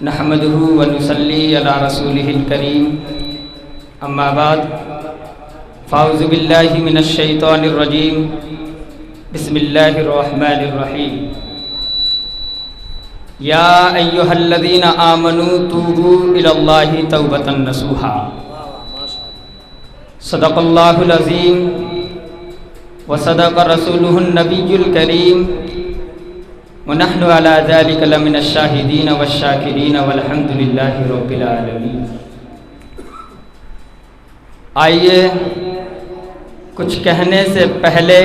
نحمده ونصلي على رسوله الكريم اما بعد فاعوذ باللہ من الشیطان الرجیم بسم اللہ الرحمن الرحیم یا ایہا الذین آمنوا توبوا الی اللہ توبۃ نصوحا صدق اللہ العظیم وصدق رسولہ النبی الکریم ونحن على ذلك لمن الشاہدین والشاکرین والحمد للہ رب العالمین۔ آئیے کچھ کہنے سے پہلے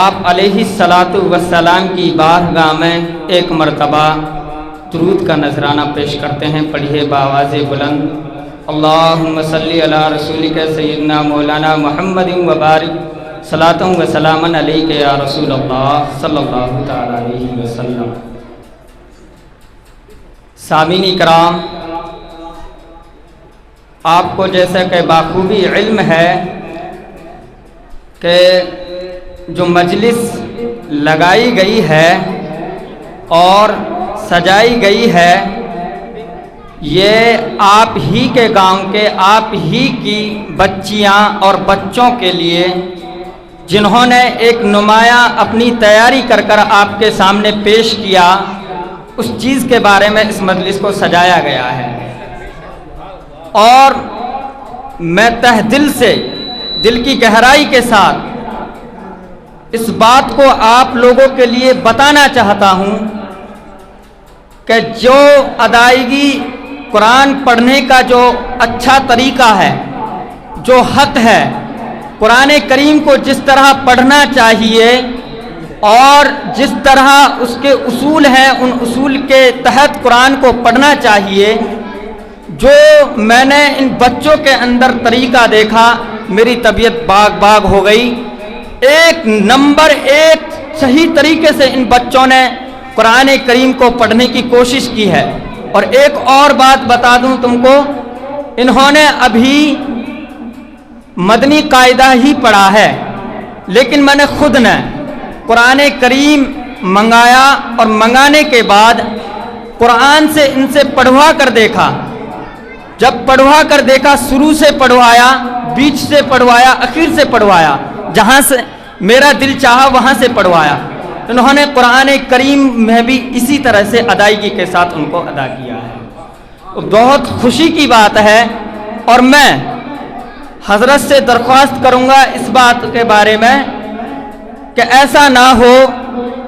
آپ علیہ الصلاۃ والسلام کی بارگاہ میں ایک مرتبہ درود کا نذرانہ پیش کرتے ہیں۔ پڑھیے بآواز بلند، اللہم صلی علی رسولک سیدنا مولانا محمد وبارک صلاۃ و سلام علیک یا رسول اللہ صلی اللہ تعالی علیہ وسلم۔ سامعین کرام، آپ کو جیسا کہ بخوبی علم ہے کہ جو مجلس لگائی گئی ہے اور سجائی گئی ہے، یہ آپ ہی کے گاؤں کے آپ ہی کی بچیاں اور بچوں کے لیے جنہوں نے ایک نمایاں اپنی تیاری کر کر آپ کے سامنے پیش کیا، اس چیز کے بارے میں اس مجلس کو سجایا گیا ہے۔ اور میں تہ دل سے، دل کی گہرائی کے ساتھ اس بات کو آپ لوگوں کے لیے بتانا چاہتا ہوں کہ جو ادائیگی قرآن پڑھنے کا جو اچھا طریقہ ہے، جو حق ہے، قرآن کریم کو جس طرح پڑھنا چاہیے اور جس طرح اس کے اصول ہیں، ان اصول کے تحت قرآن کو پڑھنا چاہیے، جو میں نے ان بچوں کے اندر طریقہ دیکھا، میری طبیعت باغ باغ ہو گئی۔ ایک نمبر ایک صحیح طریقے سے ان بچوں نے قرآن کریم کو پڑھنے کی کوشش کی ہے۔ اور ایک اور بات بتا دوں تم کو، انہوں نے ابھی مدنی قاعدہ ہی پڑھا ہے، لیکن میں نے خود نے قرآن کریم منگایا اور منگانے کے بعد قرآن سے ان سے پڑھوا کر دیکھا۔ جب پڑھوا کر دیکھا، شروع سے پڑھوایا، بیچ سے پڑھوایا، اخیر سے پڑھوایا، جہاں سے میرا دل چاہا وہاں سے پڑھوایا۔ انہوں نے قرآن کریم میں بھی اسی طرح سے ادائیگی کے ساتھ ان کو ادا کیا ہے۔ بہت خوشی کی بات ہے، اور میں حضرت سے درخواست کروں گا اس بات کے بارے میں کہ ایسا نہ ہو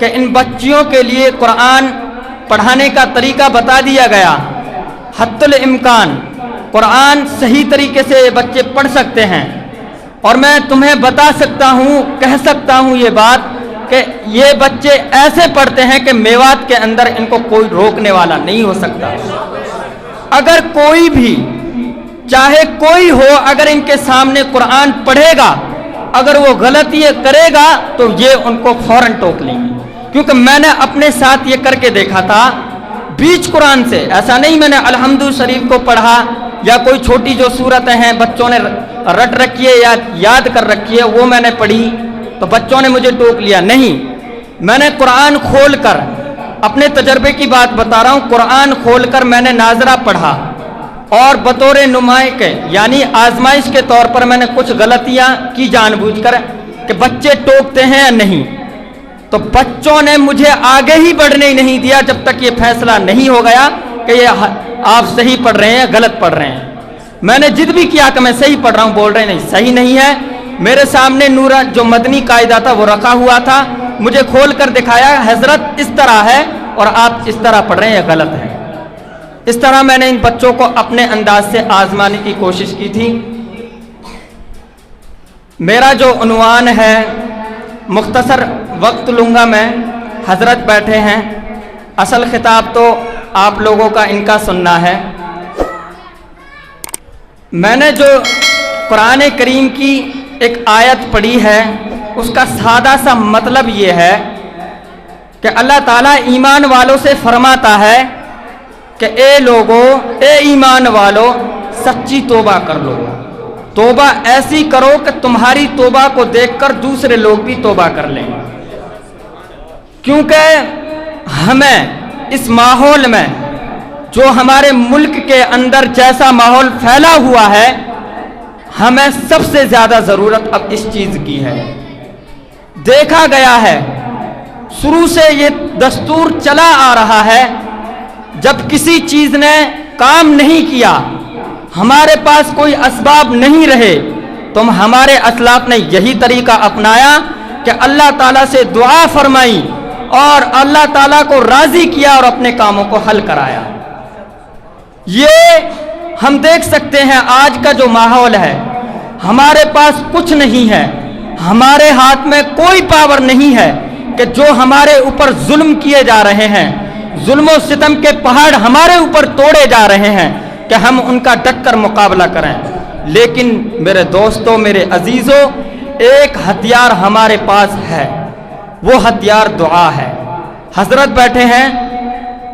کہ ان بچیوں کے لیے قرآن پڑھانے کا طریقہ بتا دیا گیا، حتی الامکان قرآن صحیح طریقے سے بچے پڑھ سکتے ہیں، اور میں تمہیں بتا سکتا ہوں، کہہ سکتا ہوں یہ بات کہ یہ بچے ایسے پڑھتے ہیں کہ میوات کے اندر ان کو کوئی روکنے والا نہیں ہو سکتا۔ اگر کوئی بھی، چاہے کوئی ہو، اگر ان کے سامنے قرآن پڑھے گا، اگر وہ غلطی کرے گا تو یہ ان کو فوراً ٹوک لیں گے، کیونکہ میں نے اپنے ساتھ یہ کر کے دیکھا تھا۔ بیچ قرآن سے ایسا نہیں میں نے الحمد شریف کو پڑھا یا کوئی چھوٹی جو صورتیں ہیں بچوں نے رٹ رکھی ہے یا یاد کر رکھی ہے وہ میں نے پڑھی تو بچوں نے مجھے ٹوک لیا، نہیں، میں نے قرآن کھول کر، اپنے تجربے کی بات بتا رہا ہوں، قرآن کھول کر میں نے ناظرہ پڑھا، اور بطور نمائش کے یعنی آزمائش کے طور پر میں نے کچھ غلطیاں کی جان بوجھ کر کہ بچے ٹوکتے ہیں یا نہیں، تو بچوں نے مجھے آگے ہی بڑھنے ہی نہیں دیا جب تک یہ فیصلہ نہیں ہو گیا کہ یہ آپ صحیح پڑھ رہے ہیں غلط پڑھ رہے ہیں۔ میں نے ضد بھی کیا کہ میں صحیح پڑھ رہا ہوں، بول رہے نہیں صحیح نہیں ہے۔ میرے سامنے نورا جو مدنی قاعدہ تھا وہ رکھا ہوا تھا، مجھے کھول کر دکھایا حضرت اس طرح ہے اور آپ اس طرح پڑھ رہے ہیں، یہ غلط ہے۔ اس طرح میں نے ان بچوں کو اپنے انداز سے آزمانے کی کوشش کی تھی۔ میرا جو عنوان ہے، مختصر وقت لوں گا میں، حضرت بیٹھے ہیں، اصل خطاب تو آپ لوگوں کا ان کا سننا ہے۔ میں نے جو قرآن کریم کی ایک آیت پڑھی ہے، اس کا سادہ سا مطلب یہ ہے کہ اللہ تعالیٰ ایمان والوں سے فرماتا ہے کہ اے لوگو، اے ایمان والو، سچی توبہ کر لو، توبہ ایسی کرو کہ تمہاری توبہ کو دیکھ کر دوسرے لوگ بھی توبہ کر لیں، کیونکہ ہمیں اس ماحول میں جو ہمارے ملک کے اندر جیسا ماحول پھیلا ہوا ہے، ہمیں سب سے زیادہ ضرورت اب اس چیز کی ہے۔ دیکھا گیا ہے شروع سے یہ دستور چلا آ رہا ہے، جب کسی چیز نے کام نہیں کیا، ہمارے پاس کوئی اسباب نہیں رہے، تو ہمارے اسلاف نے یہی طریقہ اپنایا کہ اللہ تعالیٰ سے دعا فرمائی اور اللہ تعالیٰ کو راضی کیا اور اپنے کاموں کو حل کرایا۔ یہ ہم دیکھ سکتے ہیں آج کا جو ماحول ہے، ہمارے پاس کچھ نہیں ہے، ہمارے ہاتھ میں کوئی پاور نہیں ہے کہ جو ہمارے اوپر ظلم کیے جا رہے ہیں، ظلم و ستم کے پہاڑ ہمارے اوپر توڑے جا رہے ہیں کہ ہم ان کا ڈٹ کر مقابلہ کریں۔ لیکن میرے دوستوں، میرے عزیزوں، ایک ہتھیار ہمارے پاس ہے، وہ ہتھیار دعا ہے۔ حضرت بیٹھے ہیں،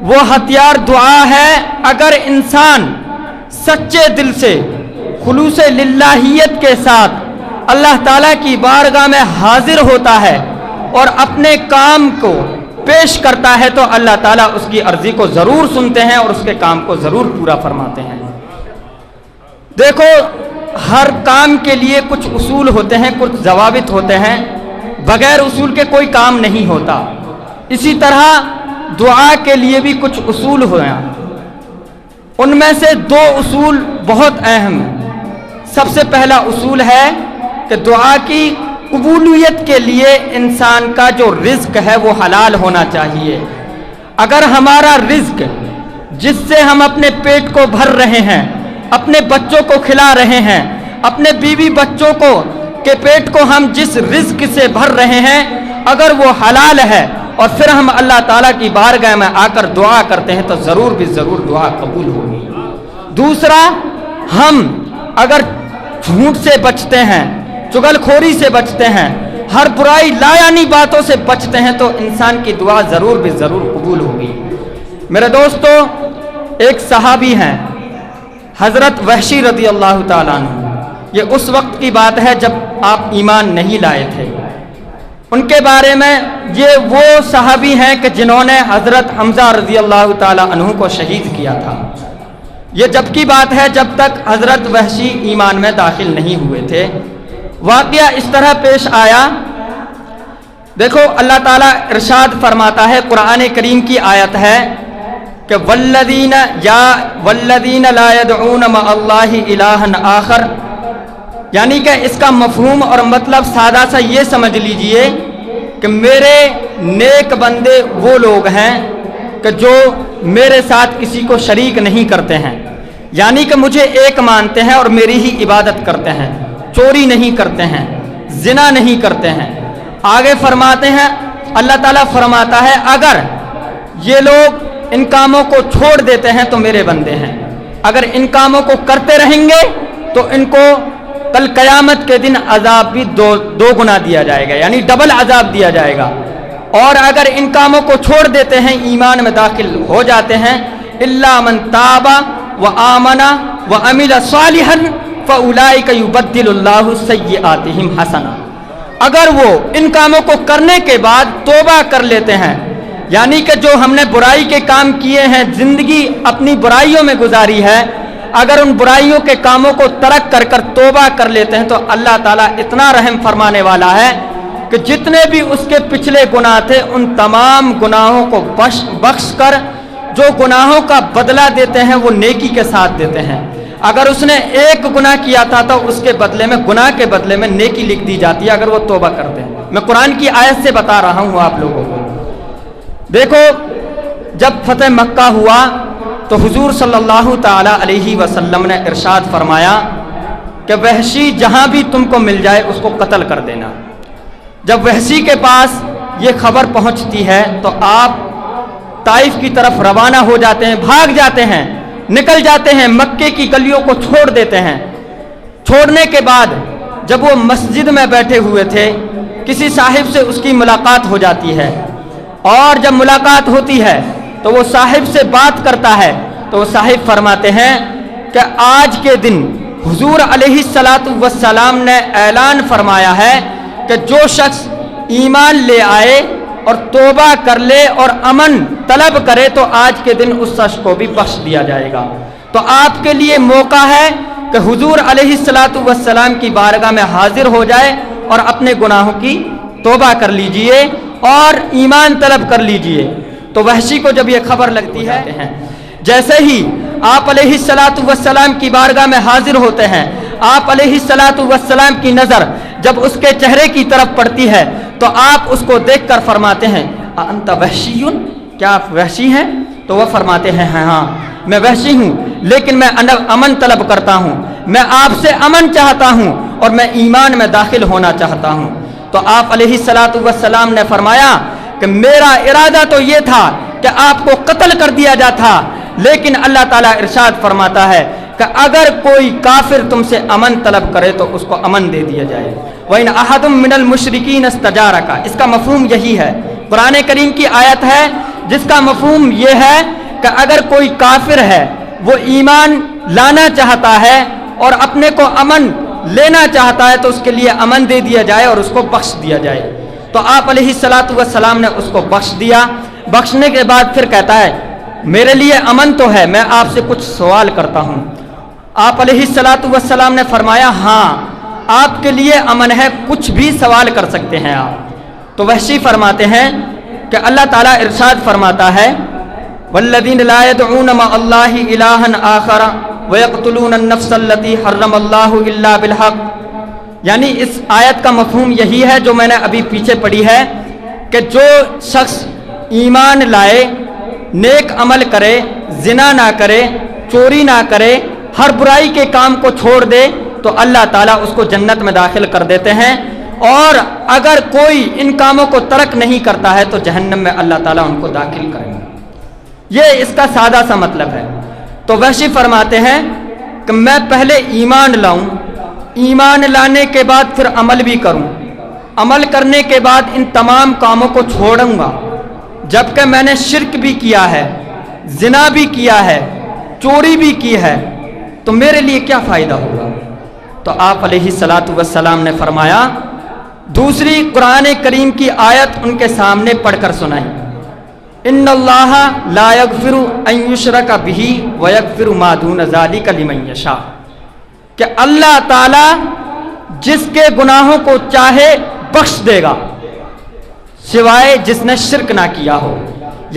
وہ ہتھیار دعا ہے۔ اگر انسان سچے دل سے خلوص للہیت کے ساتھ اللہ تعالیٰ کی بارگاہ میں حاضر ہوتا ہے اور اپنے کام کو پیش کرتا ہے تو اللہ تعالیٰ اس کی عرضی کو ضرور سنتے ہیں اور اس کے کام کو ضرور پورا فرماتے ہیں۔ دیکھو، ہر کام کے لیے کچھ اصول ہوتے ہیں، کچھ ضوابط ہوتے ہیں، بغیر اصول کے کوئی کام نہیں ہوتا۔ اسی طرح دعا کے لیے بھی کچھ اصول ہوئے، ان میں سے دو اصول بہت اہم ہیں۔ سب سے پہلا اصول ہے کہ دعا کی قبولیت کے لیے انسان کا جو رزق ہے وہ حلال ہونا چاہیے۔ اگر ہمارا رزق جس سے ہم اپنے پیٹ کو بھر رہے ہیں، اپنے بچوں کو کھلا رہے ہیں، اپنے بیوی بچوں کو کے پیٹ کو ہم جس رزق سے بھر رہے ہیں، اگر وہ حلال ہے اور پھر ہم اللہ تعالیٰ کی بارگاہ میں آ کر دعا کرتے ہیں تو ضرور بھی ضرور دعا قبول ہوگی۔ دوسرا، ہم اگر جھوٹ سے بچتے ہیں، چغل خوری سے بچتے ہیں، ہر برائی لایانی باتوں سے بچتے ہیں تو انسان کی دعا ضرور بھی ضرور قبول ہوگی۔ میرے دوستو، ایک صحابی ہیں حضرت وحشی رضی اللہ تعالیٰ عنہ، یہ اس وقت کی بات ہے جب آپ ایمان نہیں لائے تھے۔ ان کے بارے میں یہ وہ صحابی ہیں کہ جنہوں نے حضرت حمزہ رضی اللہ تعالیٰ عنہ کو شہید کیا تھا۔ یہ جب کی بات ہے جب تک حضرت وحشی ایمان میں داخل نہیں ہوئے تھے۔ واقعہ اس طرح پیش آیا، دیکھو اللہ تعالیٰ ارشاد فرماتا ہے، قرآن کریم کی آیت ہے کہ والذین لا يدعون مع اللہ الہا آخر، یعنی کہ اس کا مفہوم اور مطلب سادہ سا یہ سمجھ لیجئے کہ میرے نیک بندے وہ لوگ ہیں کہ جو میرے ساتھ کسی کو شریک نہیں کرتے ہیں، یعنی کہ مجھے ایک مانتے ہیں اور میری ہی عبادت کرتے ہیں، چوری نہیں کرتے ہیں، زنا نہیں کرتے ہیں۔ آگے فرماتے ہیں، اللہ تعالیٰ فرماتا ہے اگر یہ لوگ ان کاموں کو چھوڑ دیتے ہیں تو میرے بندے ہیں، اگر ان کاموں کو کرتے رہیں گے تو ان کو کل قیامت کے دن عذاب بھی دو گنا دیا جائے گا، یعنی ڈبل عذاب دیا جائے گا۔ اور اگر ان کاموں کو چھوڑ دیتے ہیں، ایمان میں داخل ہو جاتے ہیں، الا من تاب وآمن وعمل صالحا فاولئک یبدل اللہ سیئاتہم حسنا، اگر وہ ان کاموں کو کرنے کے بعد توبہ کر لیتے ہیں، یعنی کہ جو ہم نے برائی کے کام کیے ہیں، زندگی اپنی برائیوں میں گزاری ہے، اگر ان برائیوں کے کاموں کو ترک کر کر توبہ کر لیتے ہیں تو اللہ تعالیٰ اتنا رحم فرمانے والا ہے کہ جتنے بھی اس کے پچھلے گناہ تھے ان تمام گناہوں کو بخش کر جو گناہوں کا بدلہ دیتے ہیں وہ نیکی کے ساتھ دیتے ہیں۔ اگر اس نے ایک گناہ کیا تھا تو اس کے بدلے میں، گناہ کے بدلے میں نیکی لکھ دی جاتی ہے اگر وہ توبہ کرتے ہیں۔ میں قرآن کی آیت سے بتا رہا ہوں آپ لوگوں کو۔ دیکھو، جب فتح مکہ ہوا تو حضور صلی اللہ تعالی علیہ وسلم نے ارشاد فرمایا کہ وحشی جہاں بھی تم کو مل جائے اس کو قتل کر دینا۔ جب وحشی کے پاس یہ خبر پہنچتی ہے تو آپ طائف کی طرف روانہ ہو جاتے ہیں، بھاگ جاتے ہیں، نکل جاتے ہیں، مکے کی گلیوں کو چھوڑ دیتے ہیں۔ چھوڑنے کے بعد جب وہ مسجد میں بیٹھے ہوئے تھے، کسی صاحب سے اس کی ملاقات ہو جاتی ہے، اور جب ملاقات ہوتی ہے تو وہ صاحب سے بات کرتا ہے تو وہ صاحب فرماتے ہیں کہ آج کے دن حضور علیہ السلام نے اعلان فرمایا ہے کہ جو شخص ایمان لے آئے اور توبہ کر لے اور امن طلب کرے تو آج کے دن اس شخص کو بھی بخش دیا جائے گا۔ تو آپ کے لیے موقع ہے کہ حضور علیہ السلام کی بارگاہ میں حاضر ہو جائے اور اپنے گناہوں کی توبہ کر لیجئے اور ایمان طلب کر لیجئے۔ تو وحشی کو جب یہ خبر لگتی ہے، جیسے ہی آپ علیہ السلام کی بارگاہ میں حاضر ہوتے ہیں، آپ علیہ السلام کی نظر جب اس کے چہرے کی طرف پڑتی ہے تو آپ اس کو دیکھ کر فرماتے ہیں انت وحشی، کیا آپ وحشی ہیں؟ تو وہ فرماتے ہیں ہاں میں وحشی ہوں، لیکن میں امن طلب کرتا ہوں، میں آپ سے امن چاہتا ہوں اور میں ایمان میں داخل ہونا چاہتا ہوں۔ تو آپ علیہ السلام نے فرمایا کہ میرا ارادہ تو یہ تھا کہ آپ کو قتل کر دیا جاتا، لیکن اللہ تعالیٰ ارشاد فرماتا ہے کہ اگر کوئی کافر تم سے امن طلب کرے تو اس کو امن دے دیا جائے۔ وَإِنْ أَحَدٌ مِّنَ الْمُشْرِكِينَ اسْتَجَارَكَ، اس کا مفہوم یہی ہے، قرآن کریم کی آیت ہے جس کا مفہوم یہ ہے کہ اگر کوئی کافر ہے وہ ایمان لانا چاہتا ہے اور اپنے کو امن لینا چاہتا ہے تو اس کے لیے امن دے دیا جائے اور اس کو بخش دیا جائے۔ تو آپ علیہ السلام نے اس کو بخش دیا۔ بخشنے کے بعد پھر کہتا ہے میرے لیے امن تو ہے، میں آپ سے کچھ سوال کرتا ہوں۔ آپ علیہ السلام نے فرمایا ہاں آپ کے لیے امن ہے، کچھ بھی سوال کر سکتے ہیں آپ۔ تو وحشی فرماتے ہیں کہ اللہ تعالیٰ ارشاد فرماتا ہے والذین لا يدعون مع اللہ الہا آخر ويقتلون النفس التي حرم اللہ الا بالحق، یعنی اس آیت کا مفہوم یہی ہے جو میں نے ابھی پیچھے پڑھی ہے کہ جو شخص ایمان لائے، نیک عمل کرے، زنا نہ کرے، چوری نہ کرے، ہر برائی کے کام کو چھوڑ دے تو اللہ تعالیٰ اس کو جنت میں داخل کر دیتے ہیں، اور اگر کوئی ان کاموں کو ترک نہیں کرتا ہے تو جہنم میں اللہ تعالیٰ ان کو داخل کریں گے۔ یہ اس کا سادہ سا مطلب ہے۔ تو وحشی فرماتے ہیں کہ میں پہلے ایمان لاؤں، ایمان لانے کے بعد پھر عمل بھی کروں، عمل کرنے کے بعد ان تمام کاموں کو چھوڑوں گا، جبکہ میں نے شرک بھی کیا ہے، زنا بھی کیا ہے، چوری بھی کی ہے، تو میرے لیے کیا فائدہ ہوگا؟ تو آپ علیہ السلام نے فرمایا، دوسری قرآن کریم کی آیت ان کے سامنے پڑھ کر سنائی، ان اللہ لا یغفر ان یشرک بہ ویغفر ما دون ذلک لمن یشاء، کہ اللہ تعالیٰ جس کے گناہوں کو چاہے بخش دے گا سوائے جس نے شرک نہ کیا ہو،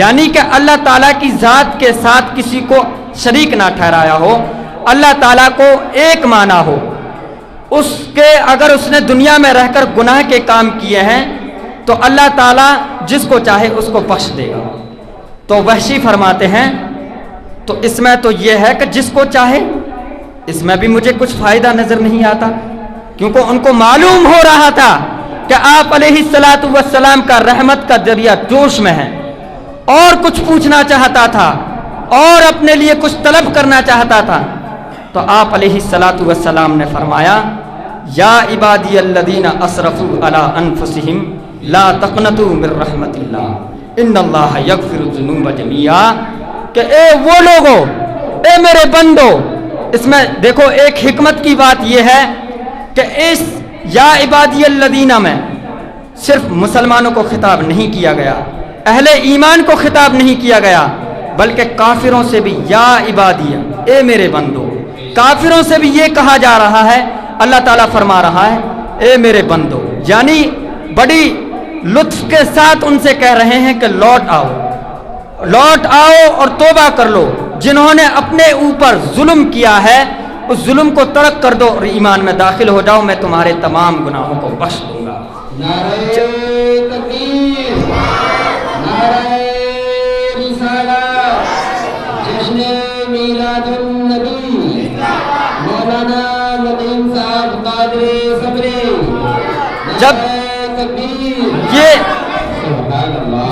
یعنی کہ اللہ تعالیٰ کی ذات کے ساتھ کسی کو شریک نہ ٹھہرایا ہو، اللہ تعالیٰ کو ایک مانا ہو، اس کے اگر اس نے دنیا میں رہ کر گناہ کے کام کیے ہیں تو اللہ تعالیٰ جس کو چاہے اس کو بخش دے گا۔ تو وحشی فرماتے ہیں تو اس میں تو یہ ہے کہ جس کو چاہے، اس میں بھی مجھے کچھ فائدہ نظر نہیں آتا، کیونکہ ان کو معلوم ہو رہا تھا کہ آپ علیہ السلام کا رحمت کا ذریعہ جوش میں ہے، اور کچھ پوچھنا چاہتا تھا اور اپنے لیے کچھ طلب کرنا چاہتا تھا۔ تو آپ علیہ السلام نے فرمایا یا عبادی الذین اسرفوا علی انفسہم لا تقنطوا من رحمت اللہ ان اللہ یغفر الذنوب جميعا، کہ اے وہ لوگو، اے میرے بندو، اس میں دیکھو ایک حکمت کی بات یہ ہے کہ اس یا عبادی الذین میں صرف مسلمانوں کو خطاب نہیں کیا گیا، اہل ایمان کو خطاب نہیں کیا گیا، بلکہ کافروں سے بھی یا عبادی، اے میرے بندو، کافروں سے بھی یہ کہا جا رہا ہے، اللہ تعالیٰ فرما رہا ہے اے میرے بندو، یعنی بڑی لطف کے ساتھ ان سے کہہ رہے ہیں کہ لوٹ آؤ اور توبہ کر لو، جنہوں نے اپنے اوپر ظلم کیا ہے اس ظلم کو ترک کر دو اور ایمان میں داخل ہو جاؤ، میں تمہارے تمام گناہوں کو بخش دوں گا۔ نعرہ تکبیر، نعرہ رسالت، جشن میلاد النبی، مولانا ندیم صاحب قادری صبری، جب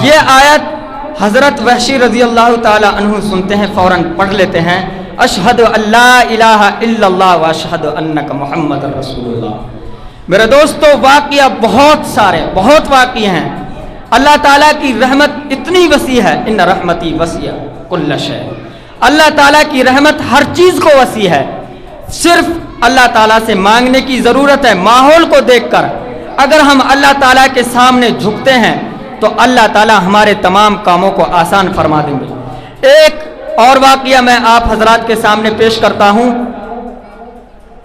یہ آیت حضرت وحشی رضی اللہ تعالی عنہ سنتے ہیں فوراً پڑھ لیتے ہیں اشہد اللہ الہ الا اللہ و اشہد انک محمد رسول اللہ۔ میرے دوستو واقعہ بہت واقعہ ہیں، اللہ تعالیٰ کی رحمت اتنی وسیع ہے، ان رحمتی وسیع کل شیء، اللہ تعالیٰ کی رحمت ہر چیز کو وسیع ہے، صرف اللہ تعالیٰ سے مانگنے کی ضرورت ہے۔ ماحول کو دیکھ کر اگر ہم اللہ تعالیٰ کے سامنے جھکتے ہیں تو اللہ تعالی ہمارے تمام کاموں کو آسان فرما دیں گے۔ ایک اور واقعہ میں آپ حضرات کے سامنے پیش کرتا ہوں۔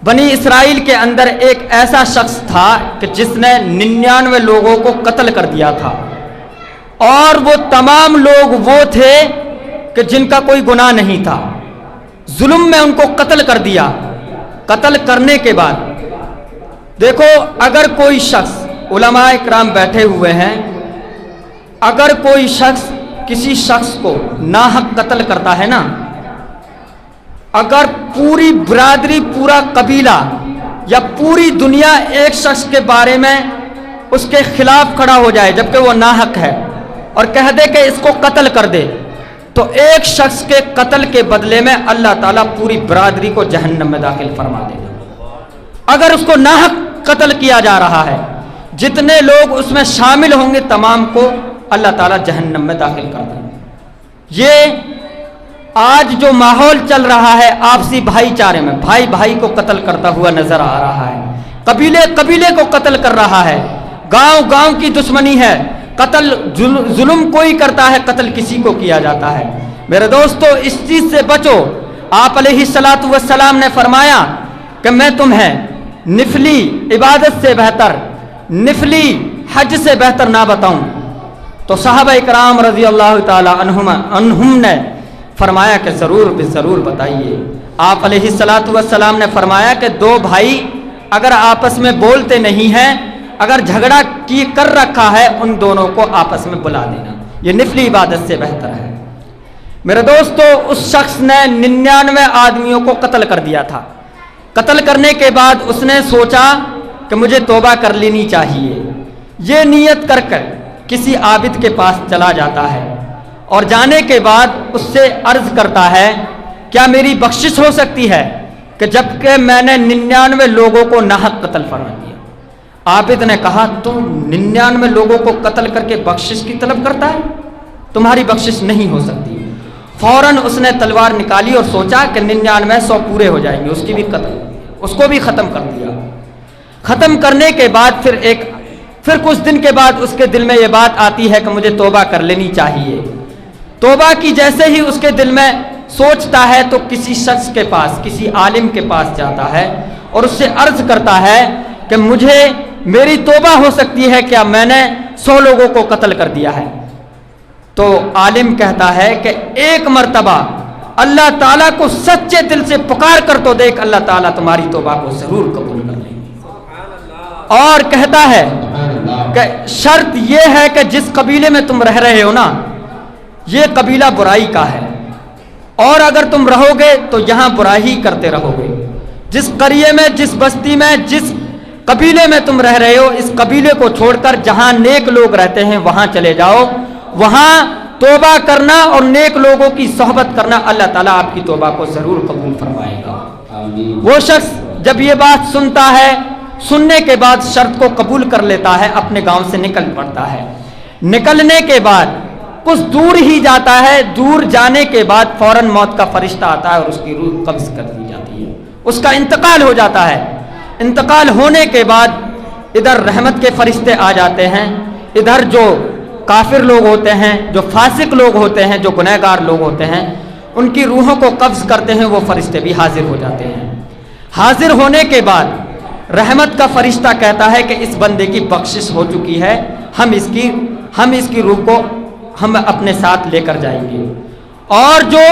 بنی اسرائیل کے اندر ایک ایسا شخص تھا کہ جس نے 99 لوگوں کو قتل کر دیا تھا، اور وہ تمام لوگ وہ تھے کہ جن کا کوئی گناہ نہیں تھا، ظلم میں ان کو قتل کر دیا۔ قتل کرنے کے بعد دیکھو، اگر کوئی شخص، علماء کرام بیٹھے ہوئے ہیں، اگر کوئی شخص کسی شخص کو ناحق قتل کرتا ہے نا، اگر پوری برادری، پورا قبیلہ یا پوری دنیا ایک شخص کے بارے میں اس کے خلاف کھڑا ہو جائے جبکہ وہ ناحق ہے اور کہہ دے کہ اس کو قتل کر دے، تو ایک شخص کے قتل کے بدلے میں اللہ تعالیٰ پوری برادری کو جہنم میں داخل فرما دے گا۔ اگر اس کو ناحق قتل کیا جا رہا ہے، جتنے لوگ اس میں شامل ہوں گے تمام کو اللہ تعالیٰ جہنم میں داخل کر دیں گے۔ یہ آج جو ماحول چل رہا ہے آپسی بھائی چارے میں، بھائی بھائی کو قتل کرتا ہوا نظر آ رہا ہے، قبیلے قبیلے کو قتل کر رہا ہے، گاؤں گاؤں کی دشمنی ہے، قتل ظلم کوئی کرتا ہے، قتل کسی کو کیا جاتا ہے۔ میرے دوستو، اس چیز سے بچو۔ آپ علیہ الصلاۃ والسلام نے فرمایا کہ میں تمہیں نفلی عبادت سے بہتر، نفلی حج سے بہتر نہ بتاؤں؟ تو صحابہ اکرام رضی اللہ تعالی عنہم نے فرمایا کہ ضرور بتائیے۔ آپ علیہ الصلاۃ والسلام نے فرمایا کہ دو بھائی اگر آپس میں بولتے نہیں ہیں، اگر جھگڑا کر رکھا ہے، ان دونوں کو آپس میں بلا دینا، یہ نفلی عبادت سے بہتر ہے۔ میرے دوستو، اس شخص نے 99 آدمیوں کو قتل کر دیا تھا۔ قتل کرنے کے بعد اس نے سوچا کہ مجھے توبہ کر لینی چاہیے۔ یہ نیت کر کر کسی عابد کے پاس چلا جاتا ہے اور جانے کے بعد اس سے عرض کرتا ہے، کیا میری بخشش ہو سکتی ہے کہ جبکہ میں نے 99 لوگوں کو ناحق قتل فرما دیا؟ عابد نے کہا، تو 99 لوگوں کو قتل کر کے بخشش کی طلب کرتا ہے؟ تمہاری بخشش نہیں ہو سکتی۔ فوراً اس نے تلوار نکالی اور سوچا کہ 99 100 پورے ہو جائیں گے، اس کو بھی ختم کر دیا۔ ختم کرنے کے بعد پھر کچھ دن کے بعد اس کے دل میں یہ بات آتی ہے کہ مجھے توبہ کر لینی چاہیے۔ توبہ کی جیسے ہی اس کے دل میں سوچتا ہے تو کسی شخص کے پاس، کسی عالم کے پاس جاتا ہے اور اس سے عرض کرتا ہے کہ میری توبہ ہو سکتی ہے کیا؟ میں نے 100 لوگوں کو قتل کر دیا ہے۔ تو عالم کہتا ہے کہ ایک مرتبہ اللہ تعالیٰ کو سچے دل سے پکار کر تو دیکھ، اللہ تعالیٰ تمہاری توبہ کو ضرور قبول کر لیں گے۔ اور کہتا ہے کہ شرط یہ ہے کہ جس قبیلے میں تم رہ رہے ہو نا، یہ قبیلہ برائی کا ہے، اور اگر تم رہو گے تو یہاں برائی کرتے رہو گے۔ جس قریے میں، جس بستی میں، جس قبیلے میں تم رہ رہے ہو، اس قبیلے کو چھوڑ کر جہاں نیک لوگ رہتے ہیں وہاں چلے جاؤ، وہاں توبہ کرنا اور نیک لوگوں کی صحبت کرنا، اللہ تعالیٰ آپ کی توبہ کو ضرور قبول فرمائے گا۔ وہ شخص جب یہ بات سنتا ہے، سننے کے بعد شرط کو قبول کر لیتا ہے، اپنے گاؤں سے نکل پڑتا ہے۔ نکلنے کے بعد کچھ دور ہی جاتا ہے، دور جانے کے بعد فوراً موت کا فرشتہ آتا ہے اور اس کی روح قبض کر دی جاتی ہے، اس کا انتقال ہو جاتا ہے۔ انتقال ہونے کے بعد ادھر رحمت کے فرشتے آ جاتے ہیں، ادھر جو کافر لوگ ہوتے ہیں، جو فاسق لوگ ہوتے ہیں، جو گنہگار لوگ ہوتے ہیں، ان کی روحوں کو قبض کرتے ہیں، وہ فرشتے بھی حاضر ہو جاتے ہیں۔ حاضر ہونے کے بعد رحمت کا فرشتہ کہتا ہے کہ اس بندے کی بخشش ہو چکی ہے، ہم اس کی روح کو ہم اپنے ساتھ لے کر جائیں گے۔ اور جو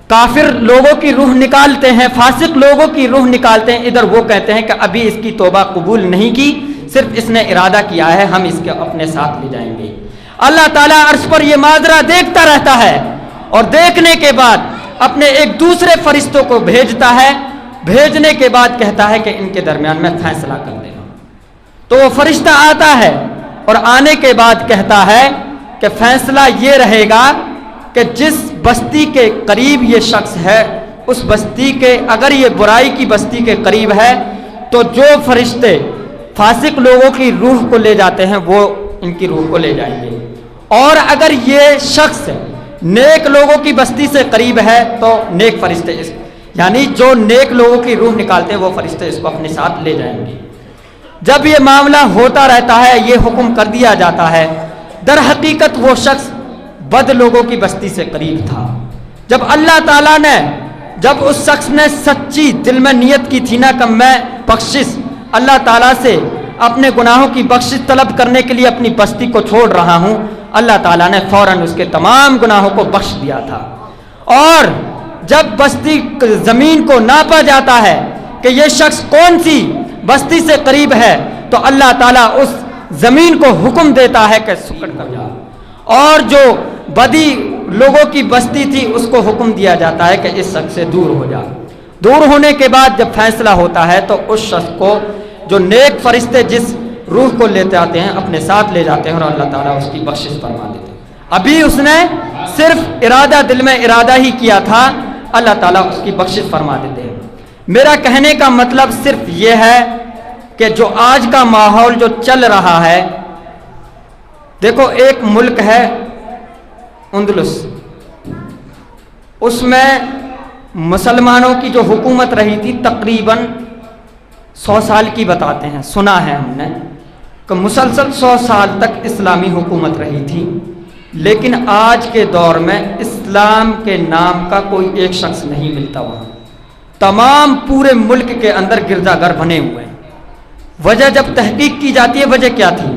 کافر لوگوں کی روح نکالتے ہیں، فاسق لوگوں کی روح نکالتے ہیں، ادھر وہ کہتے ہیں کہ ابھی اس کی توبہ قبول نہیں کی، صرف اس نے ارادہ کیا ہے، ہم اس کے اپنے ساتھ لے جائیں گے۔ اللہ تعالیٰ عرش پر یہ ماجرا دیکھتا رہتا ہے اور دیکھنے کے بعد اپنے ایک دوسرے فرشتوں کو بھیجتا ہے، بھیجنے کے بعد کہتا ہے کہ ان کے درمیان میں فیصلہ کر دینا۔ تو وہ فرشتہ آتا ہے اور آنے کے بعد کہتا ہے کہ فیصلہ یہ رہے گا کہ جس بستی کے قریب یہ شخص ہے، اس بستی کے، اگر یہ برائی کی بستی کے قریب ہے تو جو فرشتے فاسق لوگوں کی روح کو لے جاتے ہیں وہ ان کی روح کو لے جائیں گے، اور اگر یہ شخص نیک لوگوں کی بستی سے قریب ہے تو نیک فرشتے یعنی جو نیک لوگوں کی روح نکالتے ہیں وہ فرشتے اس کو اپنے ساتھ لے جائیں گے۔ جب یہ معاملہ ہوتا رہتا ہے، یہ حکم کر دیا جاتا ہے، در حقیقت وہ شخص بد لوگوں کی بستی سے قریب تھا۔ جب اللہ تعالیٰ نے جب اس شخص نے سچی دل میں نیت کی تھی نا کہ میں بخشش اللہ تعالیٰ سے اپنے گناہوں کی بخشش طلب کرنے کے لیے اپنی بستی کو چھوڑ رہا ہوں، اللہ تعالیٰ نے فوراً اس کے تمام گناہوں کو بخش دیا تھا۔ اور جب بستی زمین کو ناپا جاتا ہے کہ یہ شخص کون سی بستی سے قریب ہے، تو اللہ تعالیٰ اس زمین کو حکم دیتا ہے کہ سکڑ کر جا، اور جو بدی لوگوں کی بستی تھی اس کو حکم دیا جاتا ہے کہ اس شخص سے دور ہو جا۔ دور ہونے کے بعد جب فیصلہ ہوتا ہے تو اس شخص کو جو نیک فرشتے جس روح کو لیتے آتے ہیں اپنے ساتھ لے جاتے ہیں اور اللہ تعالیٰ اس کی بخشش فرما دیتے ہیں۔ ابھی اس نے صرف ارادہ دل میں ارادہ ہی کیا تھا، اللہ تعالیٰ اس کی بخشش فرما دیتے ہیں۔ میرا کہنے کا مطلب صرف یہ ہے کہ جو آج کا ماحول جو چل رہا ہے، دیکھو ایک ملک ہے اندلس، اس میں مسلمانوں کی جو حکومت رہی تھی تقریباً 100 سال کی بتاتے ہیں، سنا ہے ہم نے کہ مسلسل 100 سال تک اسلامی حکومت رہی تھی، لیکن آج کے دور میں اسلام کے نام کا کوئی ایک شخص نہیں ملتا وہاں۔ تمام پورے ملک کے اندر گرجا گھر بنے ہوئے ہیں۔ وجہ جب تحقیق کی جاتی ہے وجہ کیا تھی؟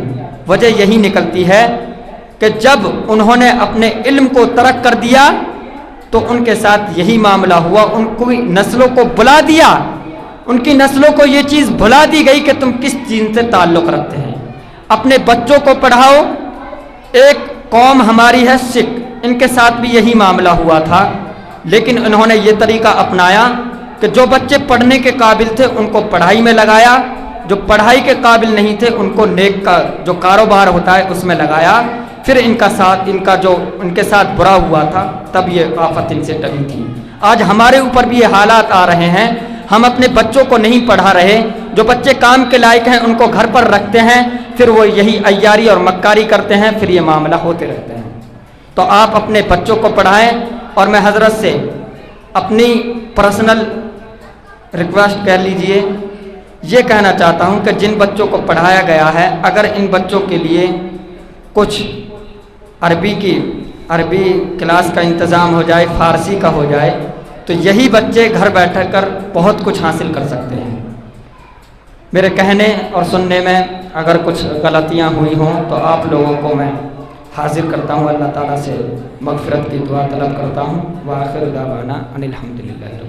وجہ یہی نکلتی ہے کہ جب انہوں نے اپنے علم کو ترک کر دیا تو ان کے ساتھ یہی معاملہ ہوا، ان کو نسلوں کو بلا دیا، ان کی نسلوں کو یہ چیز بھلا دی گئی کہ تم کس دین سے تعلق رکھتے ہیں، اپنے بچوں کو پڑھاؤ۔ ایک قوم ہماری ہے سکھ، ان کے ساتھ بھی یہی معاملہ ہوا تھا، لیکن انہوں نے یہ طریقہ اپنایا کہ جو بچے پڑھنے کے قابل تھے ان کو پڑھائی میں لگایا، جو پڑھائی کے قابل نہیں تھے ان کو نیک کا جو کاروبار ہوتا ہے اس میں لگایا۔ پھر ان کا جو ان کے ساتھ برا ہوا تھا تب یہ آفت ان سے ٹلی تھی۔ آج ہمارے اوپر بھی یہ حالات آ رہے ہیں، ہم اپنے بچوں کو نہیں پڑھا رہے، جو بچے کام کے لائق ہیں ان کو گھر پر رکھتے ہیں، پھر وہ یہی عیاری اور مکاری کرتے ہیں، پھر یہ معاملہ ہوتے رہتے ہیں۔ تو آپ اپنے بچوں کو پڑھائیں، اور میں حضرت سے اپنی پرسنل ریکویسٹ کر لیجئے، یہ کہنا چاہتا ہوں کہ جن بچوں کو پڑھایا گیا ہے اگر ان بچوں کے لیے کچھ عربی کلاس کا انتظام ہو جائے، فارسی کا ہو جائے، تو یہی بچے گھر بیٹھ کر بہت کچھ حاصل کر سکتے ہیں۔ میرے کہنے اور سننے میں اگر کچھ غلطیاں ہوئی ہوں تو آپ لوگوں کو میں حاضر کرتا ہوں، اللہ تعالیٰ سے مغفرت کی دعا طلب کرتا ہوں۔ وآخر دعوانا ان الحمدللہ۔